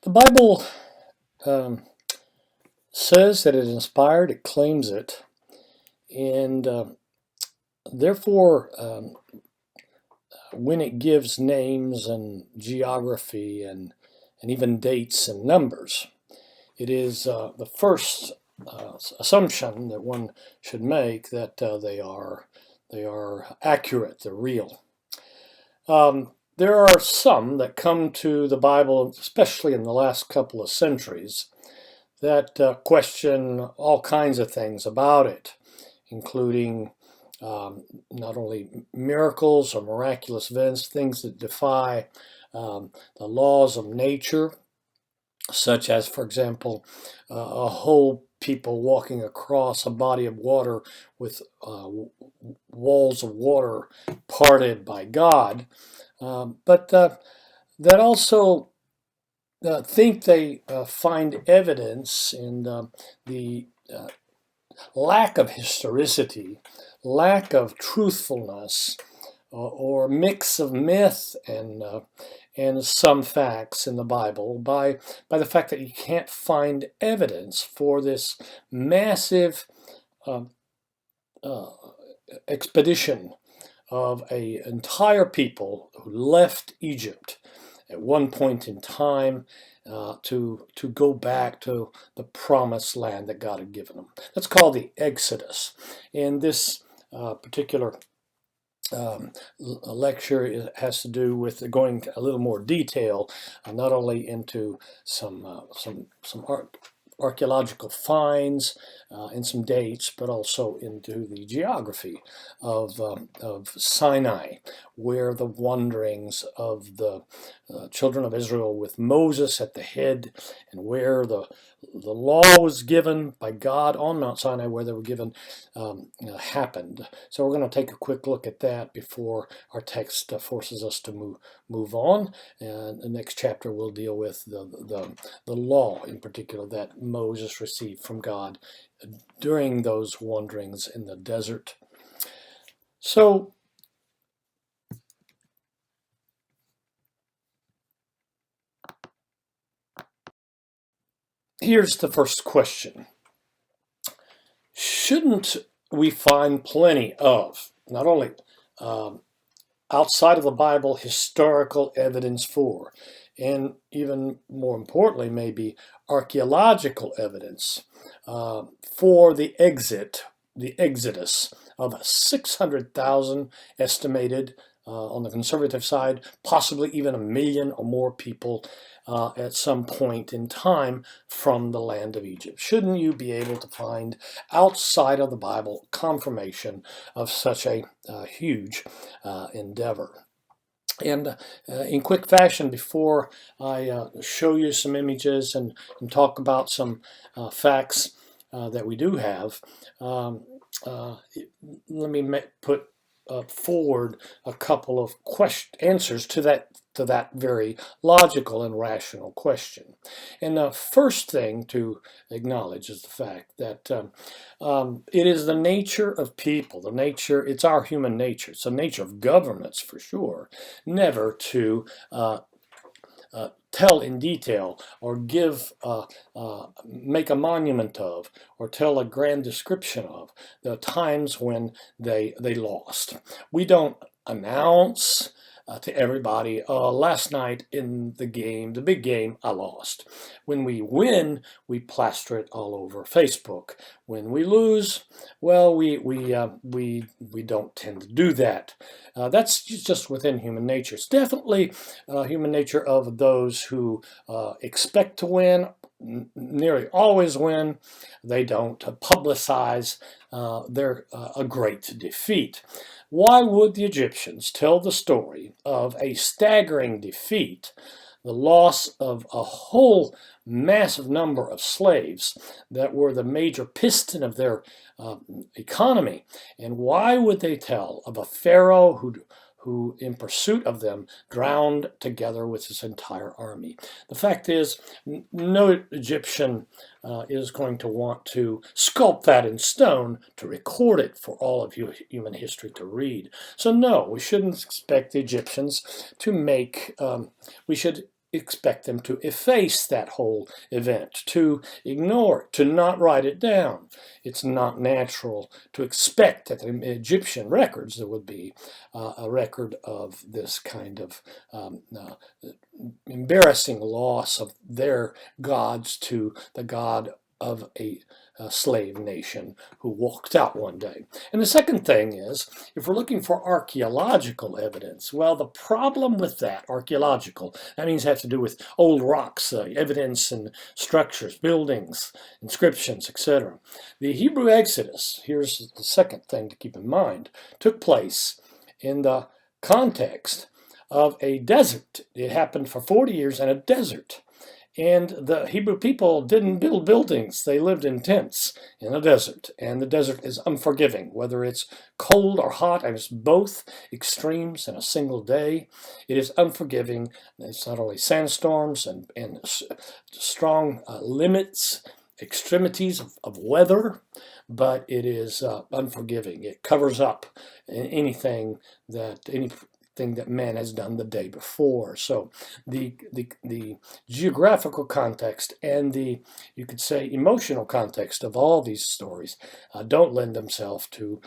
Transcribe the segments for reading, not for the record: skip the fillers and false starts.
The Bible um, says that it is inspired, it claims it, and therefore, when it gives names and geography and even dates and numbers, it is the first assumption that one should make that they are accurate, they're real. There are some that come to the Bible, especially in the last couple of centuries, that question all kinds of things about it, including not only miracles or miraculous events, things that defy the laws of nature, such as, for example, a whole people walking across a body of water with walls of water parted by God. But that also think they find evidence in the lack of historicity, lack of truthfulness, or mix of myth and some facts in the Bible by the fact that you can't find evidence for this massive uh, uh, expedition of an entire people who left Egypt at one point in time to go back to the promised land that God had given them. That's called the Exodus. And this particular lecture has to do with going a little more detail, not only into some archaeological finds and some dates, but also into the geography of Sinai, where the wanderings of the children of Israel with Moses at the head, and where the law was given by God on Mount Sinai, where they were given, happened. So we're going to take a quick look at that before our text forces us to move on. And the next chapter will deal with the law in particular that Moses received from God during those wanderings in the desert. So here's the first question. Shouldn't we find plenty of, not only outside of the Bible, historical evidence for, and even more importantly, maybe archaeological evidence for the exodus of 600,000 estimated on the conservative side, possibly even 1 million or more people at some point in time from the land of Egypt? Shouldn't you be able to find outside of the Bible confirmation of such a huge endeavor? And in quick fashion, before I show you some images and talk about some facts that we do have, let me put forward a couple of answers to that very logical and rational question. And the first thing to acknowledge is the fact that it is the nature of people, it's our human nature, it's the nature of governments for sure, never to tell in detail or make a monument of, or tell a grand description of the times when they lost. We don't announce to everybody, last night in the game, the big game, I lost. When we win, we plaster it all over Facebook. When we lose, well, we don't tend to do that. That's just within human nature. It's definitely human nature of those who expect to win, nearly always win. They don't publicize a great defeat. Why would the Egyptians tell the story of a staggering defeat, the loss of a whole massive number of slaves that were the major piston of their economy? And why would they tell of a pharaoh who in pursuit of them drowned together with his entire army? The fact is, no Egyptian is going to want to sculpt that in stone to record it for all of human history to read. So no, we shouldn't expect the Egyptians to make, we should expect them to efface that whole event, to ignore it, to not write it down. It's not natural to expect that in Egyptian records there would be a record of this kind of embarrassing loss of their gods to the god of a slave nation who walked out one day. And the second thing is, if we're looking for archaeological evidence, well, the problem with that, archaeological, that means it has to do with old rocks, evidence and structures, buildings, inscriptions, etc. The Hebrew Exodus, here's the second thing to keep in mind, took place in the context of a desert. It happened for 40 years in a desert. And the Hebrew people didn't build buildings. They lived in tents in a desert. And the desert is unforgiving, whether it's cold or hot, and it's both extremes in a single day. It is unforgiving. It's not only sandstorms and strong limits, extremities of weather, but it is unforgiving. It covers up anything that man has done the day before. So the geographical context and the, you could say, emotional context of all these stories don't lend themselves to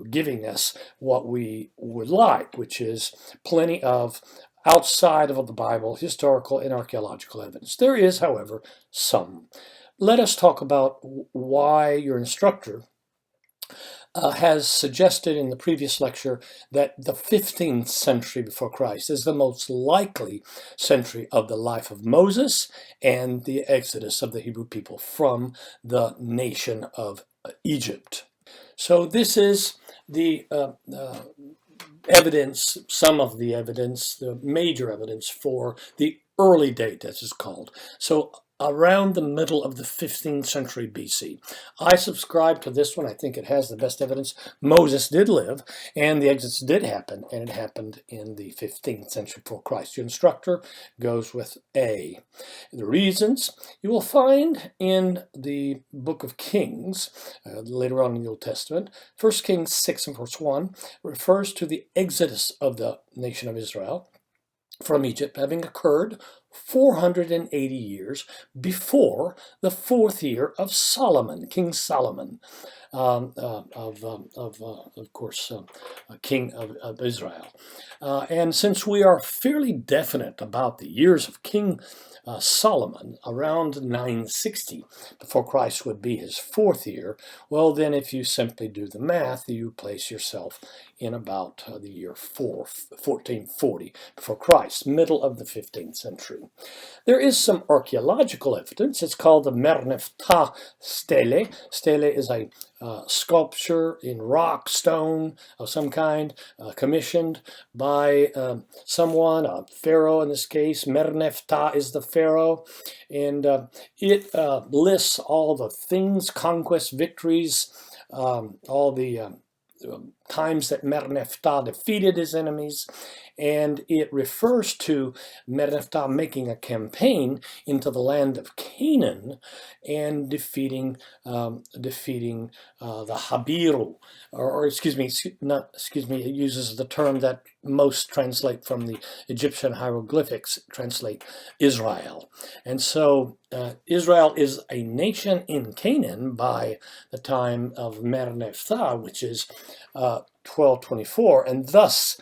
giving us what we would like, which is plenty of outside of the Bible historical and archaeological evidence. There is, however, some. Let us talk about why your instructor has suggested in the previous lecture that the 15th century before Christ is the most likely century of the life of Moses and the exodus of the Hebrew people from the nation of Egypt. So this is the evidence, some of the evidence, the major evidence for the early date, as it's called. So around the middle of the 15th century BC. I subscribe to this one. I think it has the best evidence. Moses did live, and the Exodus did happen, and it happened in the 15th century before Christ. Your instructor goes with A. The reasons you will find in the book of Kings, later on in the Old Testament. 1 Kings 6 and verse 1 refers to the exodus of the nation of Israel from Egypt having occurred 480 years before the fourth year of Solomon, King Solomon, of course, king of Israel. And since we are fairly definite about the years of King Solomon, around 960 before Christ would be his fourth year, well, then if you simply do the math, you place yourself in about the year 1440 before Christ, middle of the 15th century. There is some archaeological evidence. It's called the Merneptah stele. Stele is a sculpture in rock, stone of some kind, commissioned by someone, a pharaoh in this case. Merneptah is the pharaoh, and it lists all the things, conquests, victories, all the times that Merneptah defeated his enemies, and it refers to Merneptah making a campaign into the land of Canaan and defeating the Habiru, it uses the term that most translate from the Egyptian hieroglyphics, translate Israel. And so Israel is a nation in Canaan by the time of Merneptah, which is 1224, and thus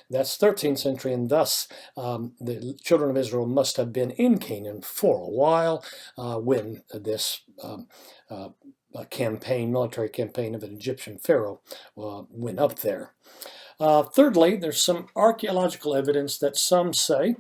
that's 13th century, and thus the children of Israel must have been in Canaan for a while when this military campaign of an Egyptian pharaoh went up there. Thirdly, there's some archaeological evidence that some say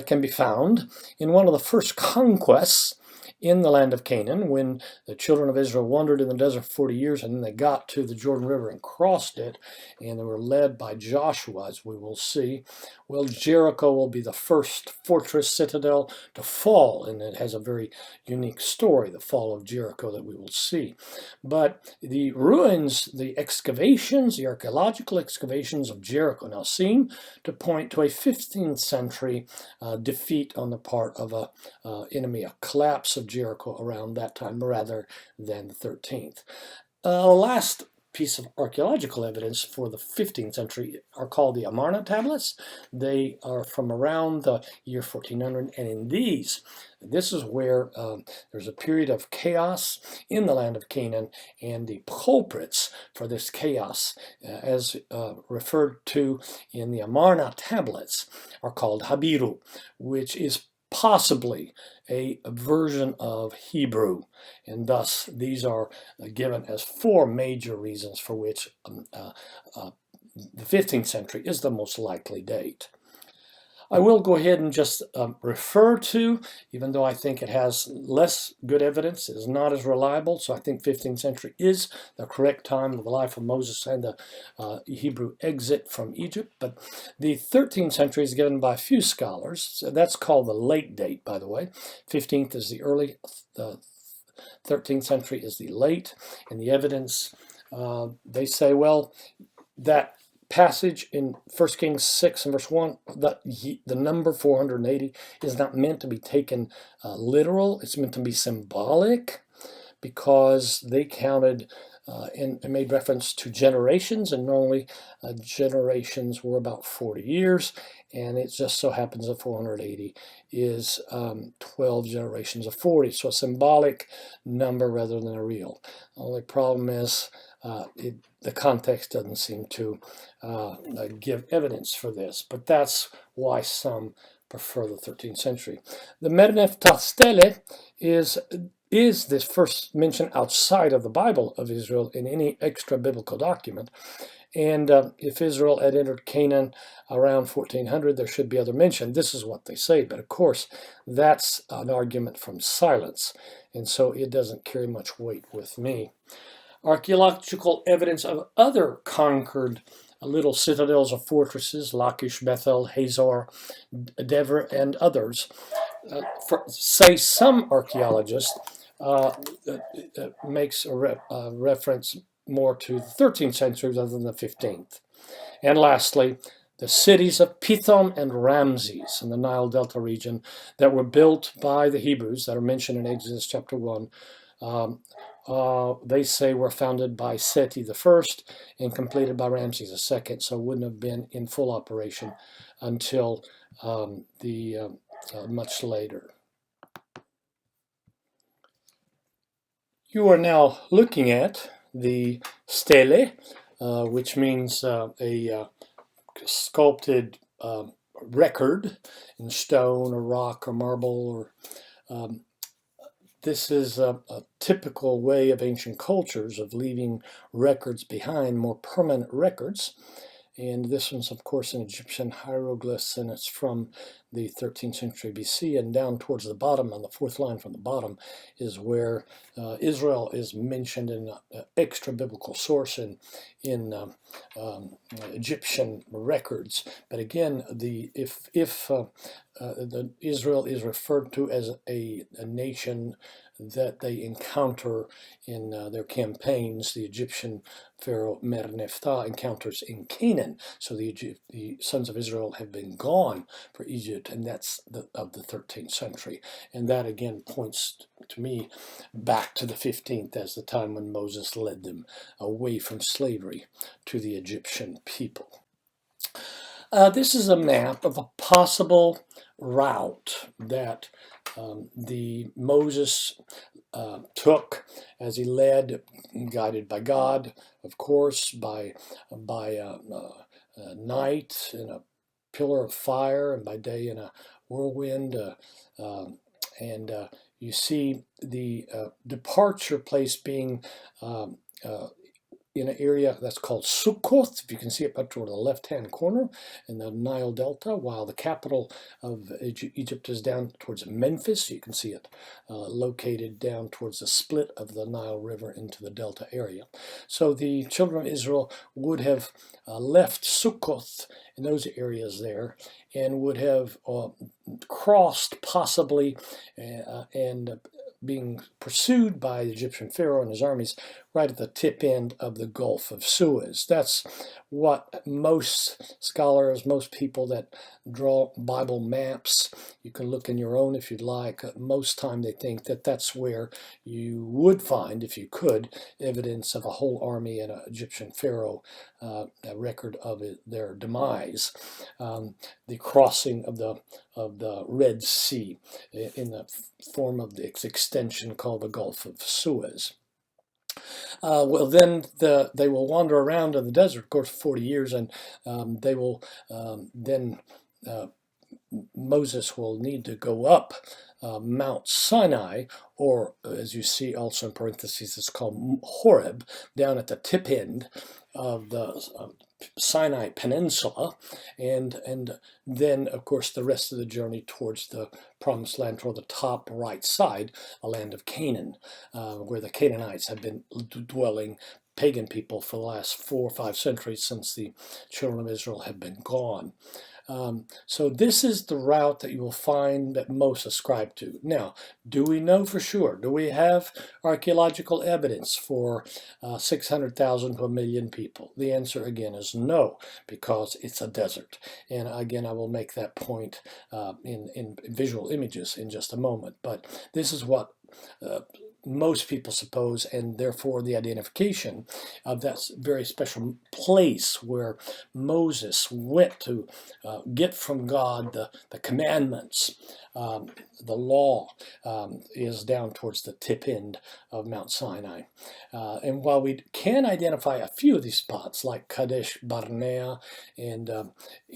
can be found in one of the first conquests in the land of Canaan, when the children of Israel wandered in the desert for 40 years, and then they got to the Jordan River and crossed it, and they were led by Joshua, as we will see. Well, Jericho will be the first fortress citadel to fall, and it has a very unique story, the fall of Jericho, that we will see. But the ruins, the excavations, the archaeological excavations of Jericho now seem to point to a 15th century defeat on the part of an enemy, a collapse of Jericho around that time rather than the 13th. Last piece of archaeological evidence for the 15th century are called the Amarna tablets. They are from around the year 1400, and in this is where there's a period of chaos in the land of Canaan, and the culprits for this chaos, as referred to in the Amarna tablets, are called Habiru, which is possibly a version of Hebrew, and thus these are given as four major reasons for which the 15th century is the most likely date. I will go ahead and just refer to, even though I think it has less good evidence, it is not as reliable, so I think 15th century is the correct time of the life of Moses and the Hebrew exit from Egypt. But the 13th century is given by a few scholars. So that's called the late date, by the way. 15th is the early, 13th century is the late, and the evidence, they say, well, that passage in 1 Kings 6 and verse 1, the number 480 is not meant to be taken literal. It's meant to be symbolic, because they counted and made reference to generations, and normally generations were about 40 years, and it just so happens that 480 is 12 generations of 40, so a symbolic number rather than a real. The only problem is the context doesn't seem to give evidence for this, but that's why some prefer the 13th century. The Merneptah Stele is this first mention outside of the Bible of Israel in any extra biblical document. And if Israel had entered Canaan around 1400, there should be other mention. This is what they say, but of course, that's an argument from silence, and so it doesn't carry much weight with me. Archaeological evidence of other conquered little citadels or fortresses, Lachish, Bethel, Hazor, Dever, and others, say some archaeologists, makes a reference more to the 13th century rather than the 15th. And lastly, the cities of Pithom and Ramses in the Nile Delta region that were built by the Hebrews that are mentioned in Exodus chapter 1, they say were founded by Seti I and completed by Ramses II, so wouldn't have been in full operation until much later. You are now looking at the stele, which means a sculpted record in stone or rock or marble. Or this is a typical way of ancient cultures of leaving records behind, more permanent records. And this one's, of course, in Egyptian hieroglyphs, and it's from the 13th century BC. And down towards the bottom, on the fourth line from the bottom, is where Israel is mentioned in an extra biblical source in Egyptian records. But again, if Israel is referred to as a nation that they encounter in their campaigns, the Egyptian pharaoh Merneptah encounters in Canaan. So the sons of Israel have been gone for Egypt, and that's of the 13th century. And that again points to me back to the 15th as the time when Moses led them away from slavery to the Egyptian people. This is a map of a possible route that the Moses took as he led, guided by God, of course, by night in a pillar of fire and by day in a whirlwind. And you see the departure place being in an area that's called Sukkoth. If you can see it up toward the left-hand corner in the Nile Delta, while the capital of Egypt is down towards Memphis. You can see it located down towards the split of the Nile River into the Delta area. So the children of Israel would have left Sukkoth in those areas there and would have crossed possibly and being pursued by the Egyptian pharaoh and his armies, right at the tip end of the Gulf of Suez. That's what most scholars, most people that draw Bible maps, you can look in your own if you'd like, most time they think that that's where you would find, if you could, evidence of a whole army and an Egyptian pharaoh, a record of their demise. The crossing of the Red Sea in the form of its extension called the Gulf of Suez. Well, then they will wander around in the desert, of course, 40 years, and they will then Moses will need to go up Mount Sinai, or as you see also in parentheses, it's called Horeb, down at the tip end of the Sinai Peninsula, and then, of course, the rest of the journey towards the Promised Land, toward the top right side, a land of Canaan, where the Canaanites have been dwelling, pagan people, for the last 4 or 5 centuries since the children of Israel have been gone. So this is the route that you will find that most ascribe to. Now, do we know for sure? Do we have archaeological evidence for 600,000 to 1 million people? The answer again is no, because it's a desert. And again, I will make that point in visual images in just a moment. But this is what most people suppose, and therefore the identification of that very special place where Moses went to get from God the commandments, the law, is down towards the tip end of Mount Sinai. And while we can identify a few of these spots, like Kadesh Barnea and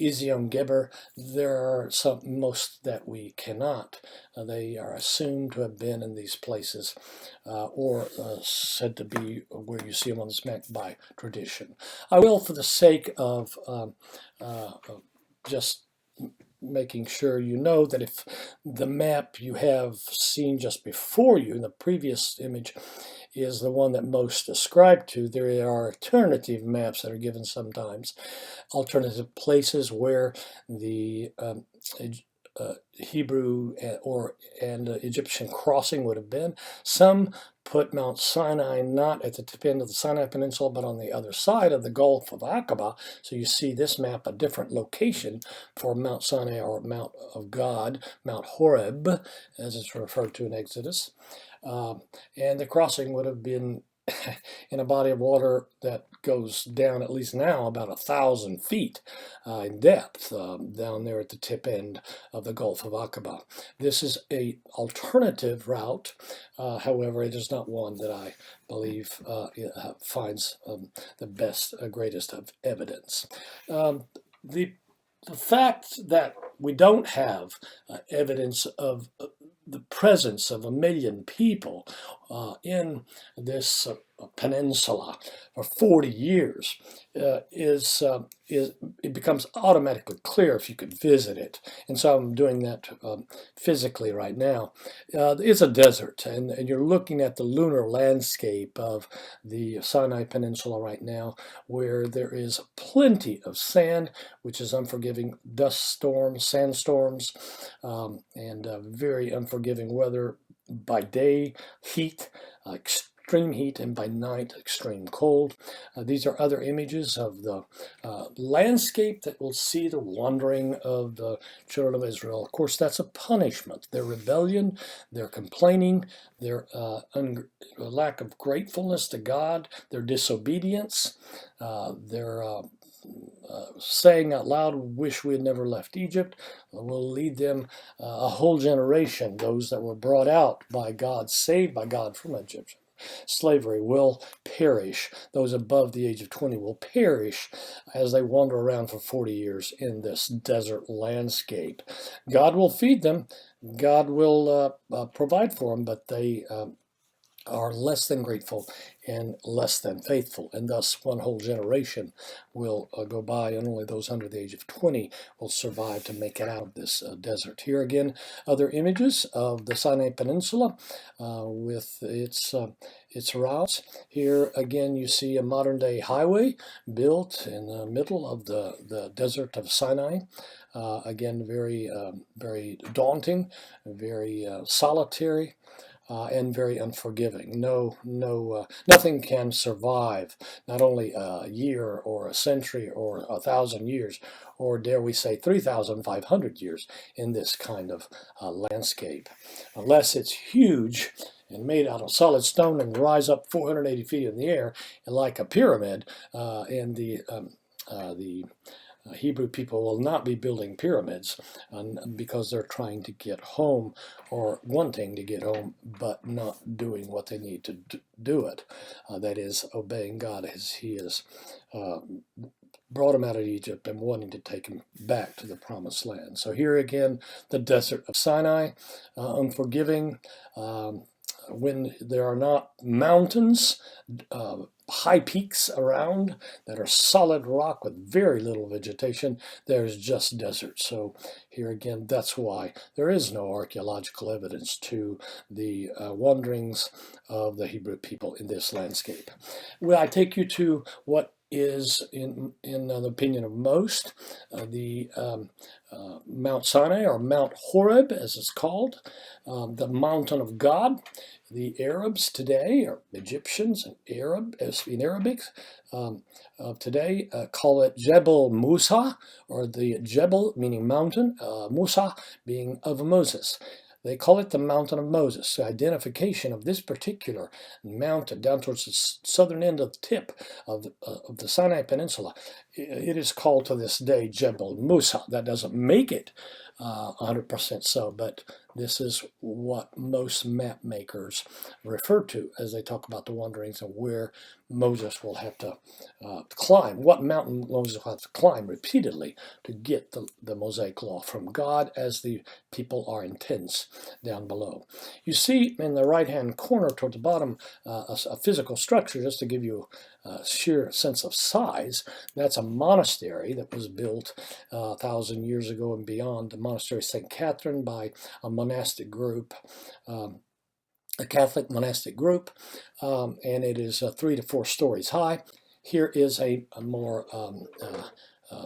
Ezion Geber, there are most that we cannot. They are assumed to have been in these places, or said to be where you see them on this map by tradition. I will, for the sake of just making sure you know, that if the map you have seen just before you in the previous image is the one that most ascribe to, there are alternative maps that are given sometimes, alternative places where the Hebrew and Egyptian crossing would have been. Some put Mount Sinai not at the tip end of the Sinai Peninsula, but on the other side of the Gulf of Aqaba. So you see this map, a different location for Mount Sinai, or Mount of God, Mount Horeb, as it's referred to in Exodus. And the crossing would have been in a body of water that goes down, at least now, about 1,000 feet in depth, down there at the tip end of the Gulf of Aqaba. This is an alternative route. However, it is not one that I believe finds the best, greatest of evidence. The fact that we don't have evidence of the presence of 1 million people in this peninsula for 40 years it becomes automatically clear if you could visit it. And so I'm doing that physically right now. It's a desert, and you're looking at the lunar landscape of the Sinai Peninsula right now, where there is plenty of sand, which is unforgiving, dust storms, sandstorms, and very unforgiving weather by day, heat, extreme heat, and by night, extreme cold. These are other images of the landscape that will see the wandering of the children of Israel. Of course, that's a punishment. Their rebellion, their complaining, their lack of gratefulness to God, their disobedience, their saying out loud, wish we had never left Egypt, will lead them a whole generation, those that were brought out by God, saved by God from Egyptian slavery, will perish. Those above the age of 20 will perish as they wander around for 40 years in this desert landscape. God will feed them. God will provide for them, but they are less than grateful and less than faithful, and thus one whole generation will go by, and only those under the age of 20 will survive to make it out of this desert. Here again, other images of the Sinai Peninsula with its routes. Here again, you see a modern-day highway built in the middle of the desert of Sinai. Again, very daunting, very solitary. and very unforgiving. Nothing can survive, not only a year or a century or 1,000 years, or dare we say 3,500 years in this kind of landscape, unless it's huge and made out of solid stone and rise up 480 feet in the air, and like a pyramid. And the Hebrew people will not be building pyramids because they're trying to get home, or wanting to get home, but not doing what they need to do it. That is, obeying God as He has brought them out of Egypt and wanting to take them back to the promised land. So here again, the desert of Sinai, unforgiving. When there are not mountains, high peaks around that are solid rock with very little vegetation, there's just desert. So here again, that's why there is no archaeological evidence to the wanderings of the Hebrew people in this landscape. Well, I take you to what is, in the opinion of most, the Mount Sinai, or Mount Horeb as it's called, the mountain of God. The Arabs today, or Egyptians and in Arabic of today, call it Jebel Musa, or the Jebel meaning mountain, Musa being of Moses. They call it the Mountain of Moses. The identification of this particular mountain down towards the southern end of the tip of the Sinai Peninsula, it is called to this day Jebel Musa. That doesn't make it 100% so, but this is what most map makers refer to as they talk about the wanderings and where Moses will have to climb, what mountain Moses will have to climb repeatedly to get the Mosaic Law from God, as the people are in tents down below. You see in the right-hand corner toward the bottom a physical structure, just to give you a sheer sense of size. That's a monastery that was built 1,000 years ago and beyond, the Monastery of St. Catherine, by a monastic group, a Catholic monastic group, and it is 3 to 4 stories high. Here is a more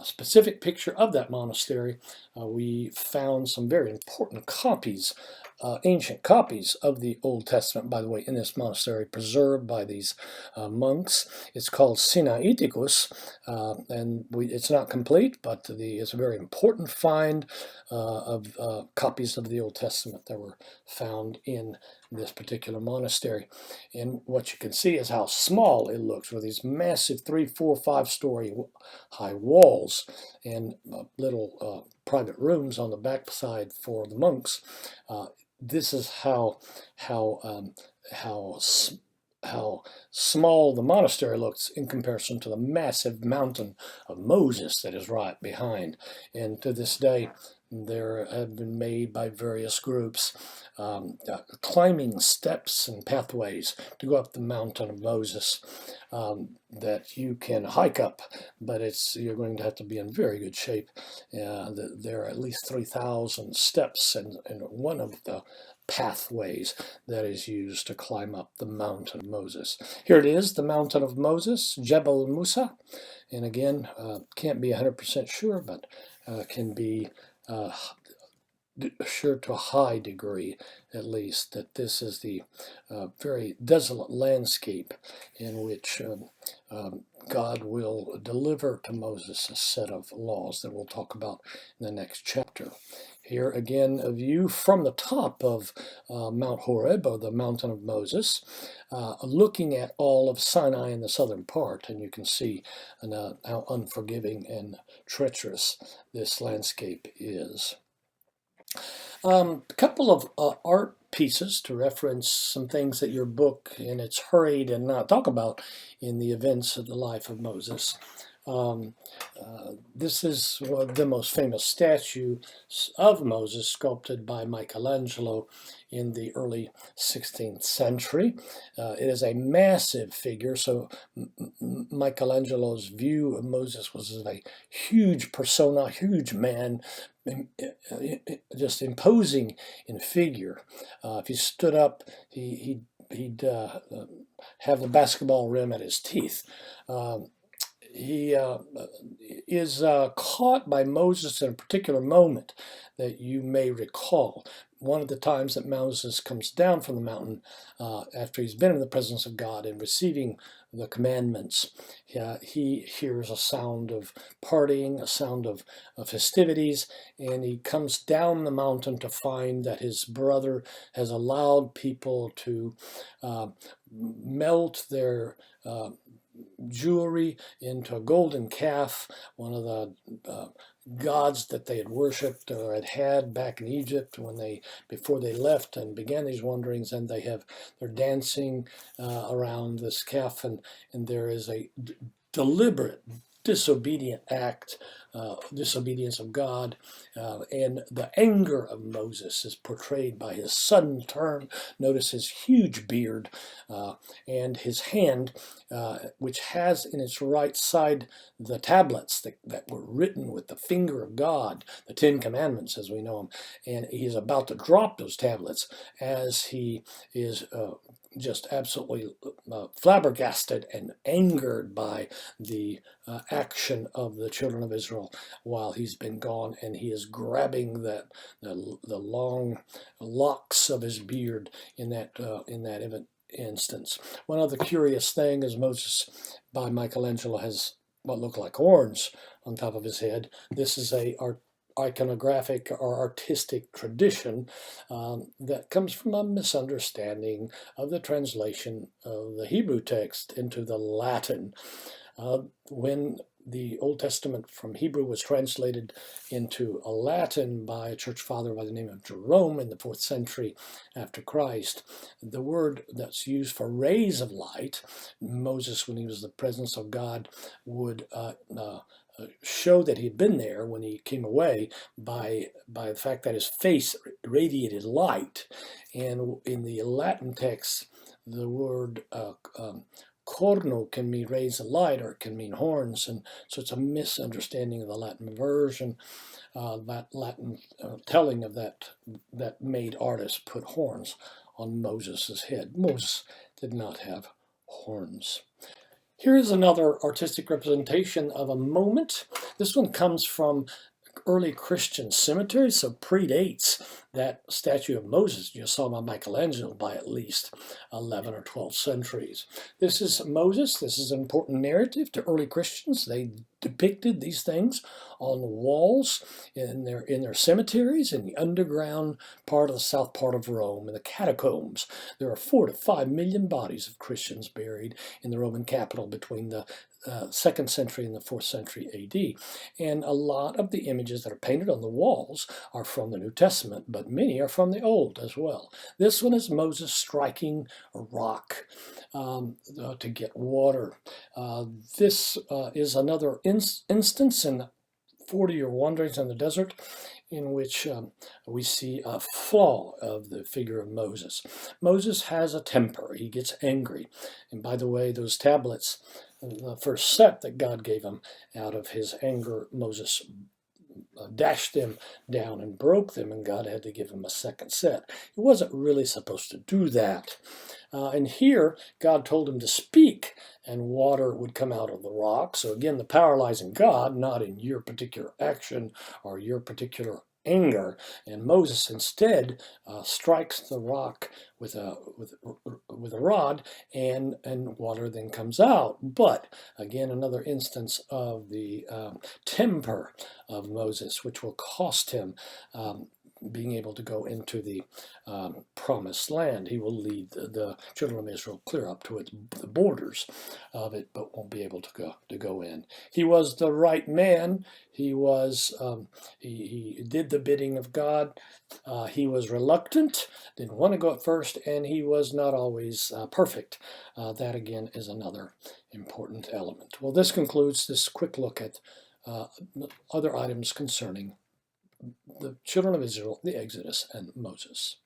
specific picture of that monastery. We found some very important copies, ancient copies of the Old Testament, by the way, in this monastery, preserved by these monks. It's called Sinaiticus, and it's not complete, but it's a very important find of copies of the Old Testament that were found in this particular monastery. And what you can see is how small it looks, with these massive 3, 4, 5-story high walls and little private rooms on the backside for the monks. This is how small the monastery looks in comparison to the massive mountain of Moses that is right behind. And to this day, there have been made by various groups climbing steps and pathways to go up the mountain of Moses that you can hike up, but you're going to have to be in very good shape. There are at least 3,000 steps in one of the pathways that is used to climb up the mountain of Moses. Here it is, the mountain of Moses, Jebel Musa, and again, can't be 100% sure, but can be sure to a high degree, at least, that this is the very desolate landscape in which God will deliver to Moses a set of laws that we'll talk about in the next chapter. Here again, a view from the top of Mount Horeb, or the Mountain of Moses, looking at all of Sinai in the southern part, and you can see how unforgiving and treacherous this landscape is. A couple of art pieces to reference some things that your book, in its hurried and not talk about in the events of the life of Moses. This is one of the most famous statues of Moses sculpted by Michelangelo in the early 16th century. It is a massive figure, so Michelangelo's view of Moses was as a huge persona, huge man, just imposing in figure. If he stood up, he'd have the basketball rim at his teeth. He is caught by Moses in a particular moment that you may recall. one of the times that Moses comes down from the mountain after he's been in the presence of God and receiving the commandments, he hears a sound of partying, a sound of festivities, and he comes down the mountain to find that his brother has allowed people to melt their jewelry into a golden calf, one of the gods that they had worshipped or had back in Egypt before they left and began these wanderings, and they're dancing around this calf, and there is a deliberate disobedient act, disobedience of God, and the anger of Moses is portrayed by his sudden turn. Notice his huge beard and his hand, which has in its right side the tablets that were written with the finger of God, the Ten Commandments as we know them, and he's about to drop those tablets as he is just absolutely flabbergasted and angered by the action of the children of Israel while he's been gone, and he is grabbing the long locks of his beard in that instance. One other curious thing is Moses, by Michelangelo, has what look like horns on top of his head. This is a iconographic or artistic tradition that comes from a misunderstanding of the translation of the Hebrew text into the Latin. When the Old Testament from Hebrew was translated into a Latin by a church father by the name of Jerome in the 4th century after Christ, the word that's used for rays of light, Moses, when he was in the presence of God, would show that he had been there when he came away by the fact that his face radiated light. And in the Latin text, the word corno can mean rays of light, or it can mean horns, and so it's a misunderstanding of the Latin version. That Latin telling of that made artists put horns on Moses' head. Moses did not have horns. Here is another artistic representation of a moment. This one comes from early Christian cemeteries, so predates that statue of Moses you saw by Michelangelo by at least 11 or 12 centuries. This is Moses. This is an important narrative to early Christians. They depicted these things on the walls in their cemeteries in the underground part of the south part of Rome, in the catacombs. There are 4 to 5 million bodies of Christians buried in the Roman capital between the 2nd century and the 4th century AD. And a lot of the images that are painted on the walls are from the New Testament, but many are from the Old as well. This one is Moses striking a rock to get water. This is another instance in 40-year wanderings in the desert in which we see a flaw of the figure of Moses. Moses has a temper. He gets angry. And by the way, those tablets, the first set that God gave him, out of his anger, Moses dashed them down and broke them, and God had to give him a second set. He wasn't really supposed to do that. And here, God told him to speak, and water would come out of the rock. So again, the power lies in God, not in your particular action or your particular anger. And Moses instead strikes the rock with a rod, and water then comes out. But again, another instance of the temper of Moses, which will cost him being able to go into the promised land. He will lead the children of Israel clear up to the borders of it, but won't be able to go in. He was the right man. He was he did the bidding of God. He was reluctant, didn't want to go at first, and he was not always perfect. That again is another important element. Well, this concludes this quick look at other items concerning the children of Israel, the Exodus, and Moses.